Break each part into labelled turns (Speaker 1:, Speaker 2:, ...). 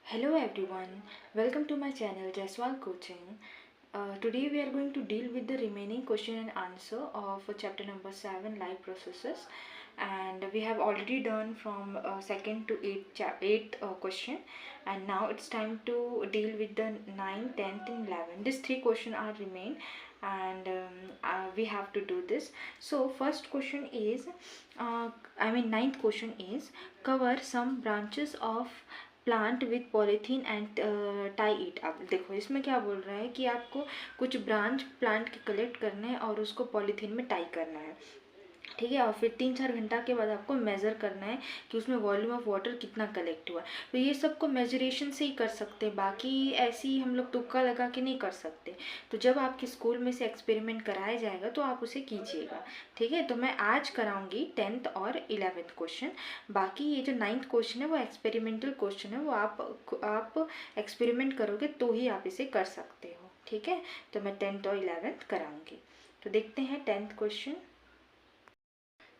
Speaker 1: Hello everyone, welcome to my channel Jaiswal Coaching. Today we are going to deal with the remaining question and answer of chapter number 7 life processes, and we have already done from 2nd to 8th question, and now it's time to deal with the 9th, 10th and 11th. These three questions are remain, and we have to do this. So first question is ninth question is cover some branches of plant with polythene and tie it up. देखो इसमें क्या बोल रहा है कि आपको कुछ branch plant के कलेक्ट करने हैं और उसको पॉलीथीन में टाई करना है, ठीक है। और फिर 3-4 घंटा के बाद आपको मेज़र करना है कि उसमें वॉल्यूम ऑफ वाटर कितना कलेक्ट हुआ। तो ये सबको मेजरेशन से ही कर सकते हैं, बाकी ऐसे ही हम लोग तुक्का लगा के नहीं कर सकते। तो जब आपके स्कूल में से एक्सपेरिमेंट कराया जाएगा तो आप उसे कीजिएगा, ठीक है। तो मैं आज कराऊंगी 10th और 11th क्वेश्चन। बाकी ये जो 9th क्वेश्चन है वो एक्सपेरिमेंटल क्वेश्चन है, वो आप एक्सपेरिमेंट करोगे तो ही आप इसे कर सकते हो, ठीक है। तो मैं 10th और 11th कराऊंगी। तो देखते हैं 10th question.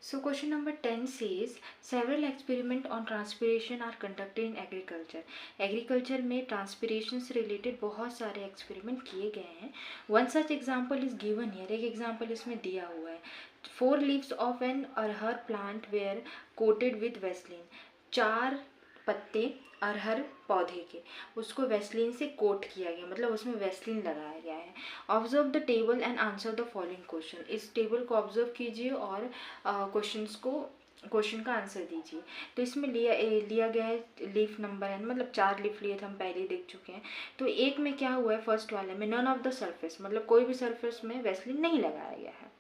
Speaker 1: So question number 10 says several experiments on transpiration are conducted in agriculture. Agriculture में transpiration से related बहुत सारे experiment किए गए हैं. One such example is given here. एक example इसमें दिया हुआ है. 4 leaves of an arhar plant were coated with Vaseline. 4 पत्ते अरहर पौधे के उसको वेस्लिन से कोट किया गया, मतलब उसमें वेस्लिन लगाया गया है। Observe the table and answer the following question. इस टेबल को ऑब्जर्व कीजिए और क्वेश्चन का आंसर दीजिए। तो इसमें लिया गया है लीफ नंबर है, मतलब 4 लीफ लिए थे, हम पहले ही देख चुके हैं। तो एक में क्या हुआ है, फर्स्ट वाले में नन ऑफ द सरफेस, मतलब कोई भी सरफेस में वेस्लिन नहीं लगाया गया है।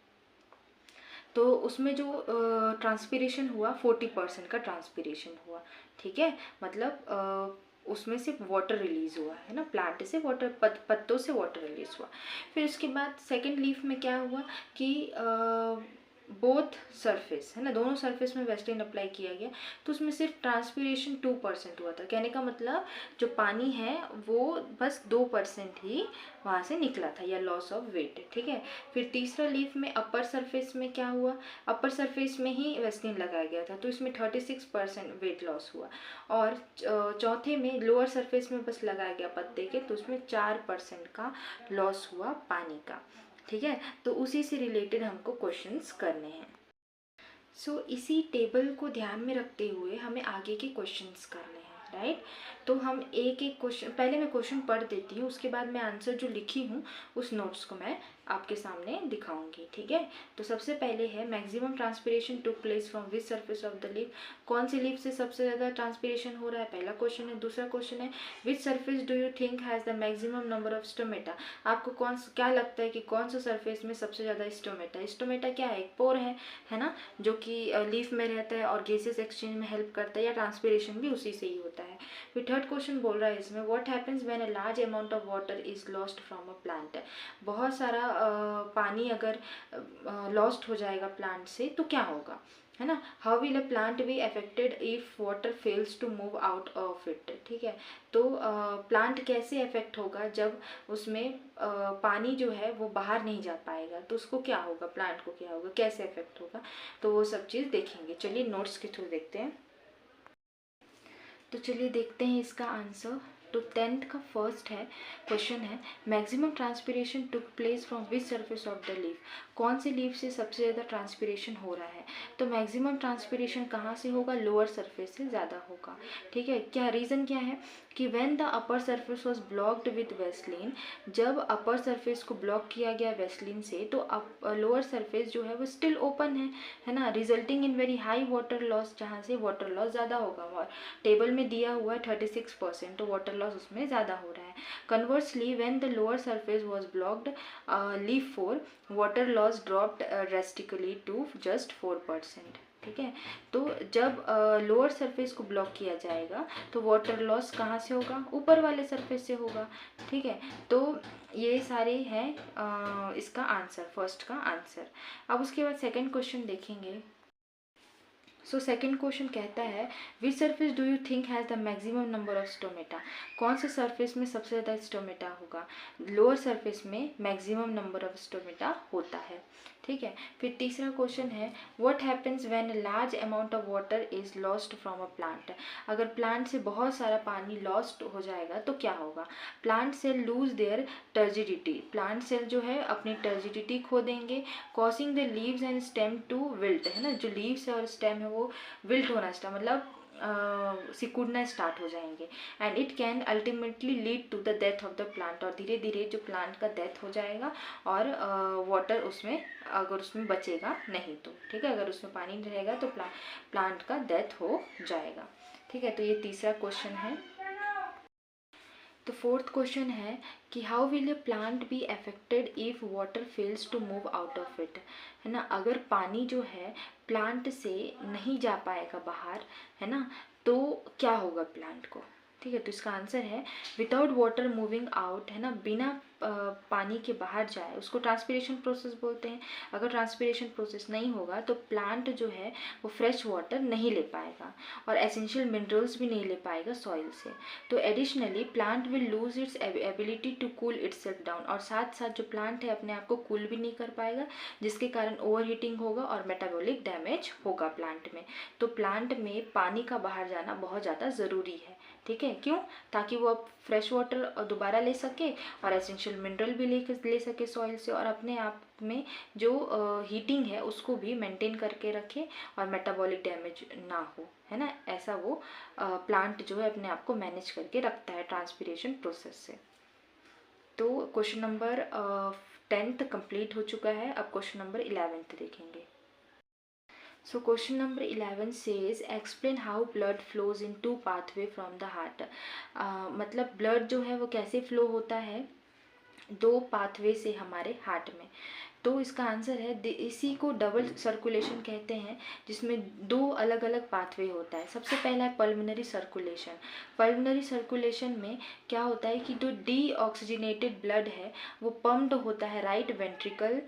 Speaker 1: तो उसमें जो ट्रांसपीरेशन हुआ 40% का ट्रांसपीरेशन हुआ, ठीक है। मतलब उसमें से वाटर रिलीज हुआ है ना, प्लांट से वाटर, पत्तों से वाटर रिलीज हुआ। फिर उसके बाद सेकंड लीफ में क्या हुआ कि बोथ सरफेस है ना, दोनों सरफेस में वेस्लिन अप्लाई किया गया, तो उसमें सिर्फ ट्रांसपीरेशन 2% हुआ था। कहने का मतलब जो पानी है वो बस 2% ही वहाँ से निकला था, या लॉस ऑफ वेट, ठीक है। फिर तीसरा लीफ में अपर सरफेस में क्या हुआ, अपर सरफेस में ही वेस्लिन लगाया गया था, तो इसमें 36% वेट लॉस हुआ। और चौथे में लोअर सरफेस में बस लगाया गया पत्ते के, तो उसमें 4% का लॉस हुआ पानी का, ठीक है। तो उसी से रिलेटेड हमको क्वेश्चंस करने हैं। सो इसी टेबल को ध्यान में रखते हुए हमें आगे के क्वेश्चंस करने हैं, राइट। तो हम एक एक क्वेश्चन, पहले मैं क्वेश्चन पढ़ देती हूँ, उसके बाद मैं आंसर जो लिखी हूँ उस नोट्स को मैं आपके सामने दिखाऊंगी, ठीक है। तो सबसे पहले है maximum transpiration took place from which surface of the leaf. कौन सी लीफ से सबसे ज़्यादा ट्रांसपीरेशन हो रहा है, पहला क्वेश्चन है। दूसरा क्वेश्चन है which surface do you think has the maximum number of stomata. आपको क्या लगता है कि कौन सा सरफेस में सबसे ज़्यादा स्टोमेटा। स्टोमेटा क्या है, एक पोर है ना, जो कि लीफ में रहता है और गैसेस एक्सचेंज में हेल्प करता है, या ट्रांसपीरेशन भी उसी से ही होता है। फिर थर्ड क्वेश्चन बोल रहा है इसमें what happens when a large amount of water is lost from a plant. बहुत सारा पानी अगर लॉस्ट हो जाएगा प्लांट से तो क्या होगा, है ना। How will a plant be affected if water fails to move out of it, ठीक है। तो प्लांट कैसे अफेक्ट होगा जब उसमें पानी जो है वो बाहर नहीं जा पाएगा, तो उसको क्या होगा, प्लांट को क्या होगा, कैसे अफेक्ट होगा, तो वो सब चीज़ देखेंगे। चलिए नोट्स के थ्रू देखते हैं। तो चलिए देखते हैं इसका आंसर। तो 10th का फर्स्ट है क्वेश्चन है maximum transpiration took place from which surface of the leaf. कौन से लीफ से सबसे ज़्यादा ट्रांसपीरेशन हो रहा है, तो मैक्सिमम ट्रांसपीरेशन कहाँ से होगा, लोअर सरफेस से ज़्यादा होगा, ठीक है। क्या रीज़न क्या है कि when the upper surface was blocked with Vaseline, जब अपर सरफेस को ब्लॉक किया गया वेस्लिन से, तो लोअर सरफेस जो है वो स्टिल ओपन है ना, resulting in very high water loss, जहाँ से वाटर लॉस ज़्यादा होगा। और टेबल में दिया हुआ है 36%, तो वाटर लॉस उसमें ज़्यादा हो रहा है। Conversely when the lower surface was blocked leaf 4, water loss dropped drastically to just 4%, ठीक है। तो जब लोअर सरफेस को ब्लॉक किया जाएगा तो वाटर लॉस कहाँ से होगा, ऊपर वाले सरफेस से होगा, ठीक है। तो ये सारे हैं इसका आंसर, फर्स्ट का आंसर। अब उसके बाद सेकंड क्वेश्चन देखेंगे। सो सेकंड क्वेश्चन कहता है which surface do you think has the maximum number of stomata, कौन से सरफेस में सबसे ज़्यादा स्टोमेटा होगा। लोअर सरफेस में मैक्सिमम नंबर ऑफ स्टोमेटा होता है। ठीक है, फिर तीसरा क्वेश्चन है what happens when large amount of water is lost from a plant, अगर प्लांट से बहुत सारा पानी लॉस्ट हो जाएगा तो क्या होगा। Plant cell lose their turgidity, plant cell जो है अपनी टर्जिडिटी खो देंगे, causing the leaves and stem to wilt, है ना, जो लीव्स है और स्टेम है वो विल्ट होना स्टार्ट मतलब सिकुड़ना स्टार्ट हो जाएंगे। And it can ultimately lead to the death of the plant, और धीरे धीरे जो प्लांट का डेथ हो जाएगा और वाटर उसमें अगर उसमें बचेगा नहीं तो, ठीक है, अगर उसमें पानी नहीं रहेगा तो प्लांट का डेथ हो जाएगा। ठीक है, तो ये तीसरा क्वेश्चन है। तो फोर्थ क्वेश्चन है कि how will a plant be affected if water fails to move out of it, है ना, अगर पानी जो है प्लांट से नहीं जा पाएगा बाहर, है ना, तो क्या होगा प्लांट को। ठीक है, तो इसका आंसर है विदाउट वाटर मूविंग आउट, है ना, बिना पानी के बाहर जाए उसको ट्रांसपिरेशन प्रोसेस बोलते हैं। अगर ट्रांसपिरेशन प्रोसेस नहीं होगा तो प्लांट जो है वो फ्रेश वाटर नहीं ले पाएगा और एसेंशियल मिनरल्स भी नहीं ले पाएगा सॉइल से। तो additionally plant will lose its ability to cool itself down, और साथ साथ जो प्लांट है अपने आप को कूल भी नहीं कर पाएगा, जिसके कारण ओवर हीटिंग होगा और मेटाबॉलिक डैमेज होगा प्लांट में। तो प्लांट में पानी का बाहर जाना बहुत ज़्यादा ज़रूरी है। ठीक है, क्यों, ताकि वो अब फ्रेश वाटर दोबारा ले सके और एसेंशियल मिनरल भी ले सके सॉइल से, और अपने आप में जो हीटिंग है उसको भी मेंटेन करके रखे और मेटाबॉलिक डैमेज ना हो, है ना, ऐसा वो प्लांट जो है अपने आप को मैनेज करके रखता है ट्रांसपिरेशन प्रोसेस से। तो क्वेश्चन नंबर 10th कंप्लीट हो चुका है। अब क्वेश्चन नंबर 11th देखेंगे। So question number 11 says explain how blood flows in two pathway from the heart। मतलब ब्लड जो है वो कैसे फ्लो होता है दो पाथवे से हमारे हार्ट में। तो इसका आंसर है इसी को डबल सर्कुलेशन कहते हैं, जिसमें दो अलग अलग पाथवे होता है। सबसे पहला है पल्मोनरी सर्कुलेशन। पल्मोनरी सर्कुलेशन में क्या होता है कि जो डी ऑक्सीजनेटेड ब्लड है वो पम्प्ड होता है राइट वेंट्रिकल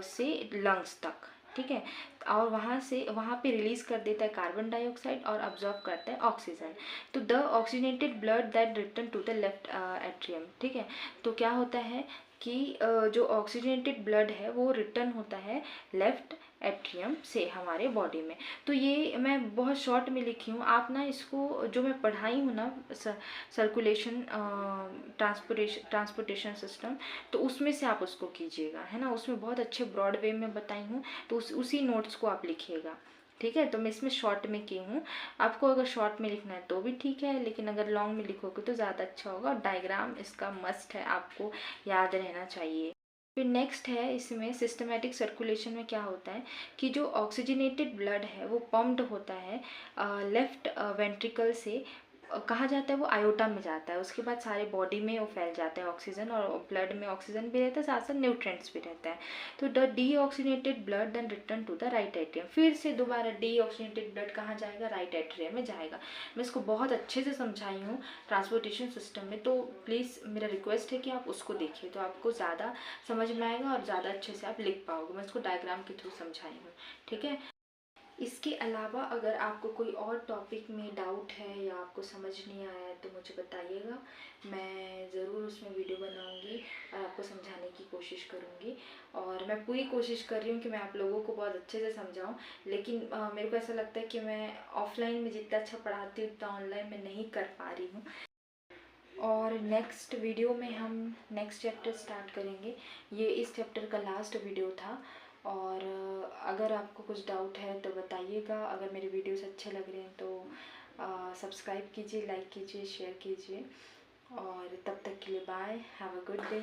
Speaker 1: से लंग्स तक। ठीक है, और वहाँ पे रिलीज कर देता है कार्बन डाइऑक्साइड और अब्जॉर्ब करता है ऑक्सीजन। तो the oxygenated blood that return to the left atrium. ठीक है, तो क्या होता है कि जो ऑक्सीजनेटेड ब्लड है वो रिटर्न होता है लेफ्ट एट्रियम से हमारे बॉडी में। तो ये मैं बहुत शॉर्ट में लिखी हूँ, आप ना इसको जो मैं पढ़ाई हूँ ना सर्कुलेशन ट्रांसपोर्टेशन सिस्टम, तो उसमें से आप उसको कीजिएगा, है ना, उसमें बहुत अच्छे ब्रॉड वे में बताई हूँ, तो उसी नोट्स को आप लिखिएगा। ठीक है, तो मैं इसमें शॉर्ट में की हूँ, आपको अगर शॉर्ट में लिखना है तो भी ठीक है, लेकिन अगर लॉन्ग में लिखोगे तो ज़्यादा अच्छा होगा। और डायग्राम इसका मस्ट है, आपको याद रहना चाहिए। फिर नेक्स्ट है इसमें सिस्टमेटिक सर्कुलेशन में क्या होता है कि जो ऑक्सीजनेटेड ब्लड है वो पम्प्ड होता है लेफ्ट वेंट्रिकल से, कहा जाता है वो आयोटा में जाता है, उसके बाद सारे बॉडी में वो फैल जाता है ऑक्सीजन, और ब्लड में ऑक्सीजन भी रहता है, साथ साथ न्यूट्रिएंट्स भी रहता है। तो the deoxygenated blood then return to the right atrium, फिर से दोबारा डीऑक्सीजनेटेड ब्लड कहाँ जाएगा, राइट एट्रियम में जाएगा। मैं इसको बहुत अच्छे से समझाई हूँ ट्रांसपोर्टेशन सिस्टम में, तो प्लीज़ मेरा रिक्वेस्ट है कि आप उसको देखिए, तो आपको ज़्यादा समझ में आएगा और ज़्यादा अच्छे से आप लिख पाओगे। मैं इसको डायग्राम के थ्रू समझाई हूँ। ठीक है, इसके अलावा अगर आपको कोई और टॉपिक में डाउट है या आपको समझ नहीं आया है तो मुझे बताइएगा, मैं ज़रूर उसमें वीडियो बनाऊंगी और आपको समझाने की कोशिश करूंगी। और मैं पूरी कोशिश कर रही हूँ कि मैं आप लोगों को बहुत अच्छे से समझाऊं, लेकिन मेरे को ऐसा लगता है कि मैं ऑफलाइन में जितना अच्छा पढ़ाती हूँ उतना ऑनलाइन में नहीं कर पा रही हूँ। और नेक्स्ट वीडियो में हम नेक्स्ट चैप्टर स्टार्ट करेंगे। ये इस चैप्टर का लास्ट वीडियो था, और अगर आपको कुछ डाउट है तो बताइएगा। अगर मेरे वीडियोस अच्छे लग रहे हैं तो सब्सक्राइब कीजिए, लाइक कीजिए, शेयर कीजिए, और तब तक के लिए bye, have a good day.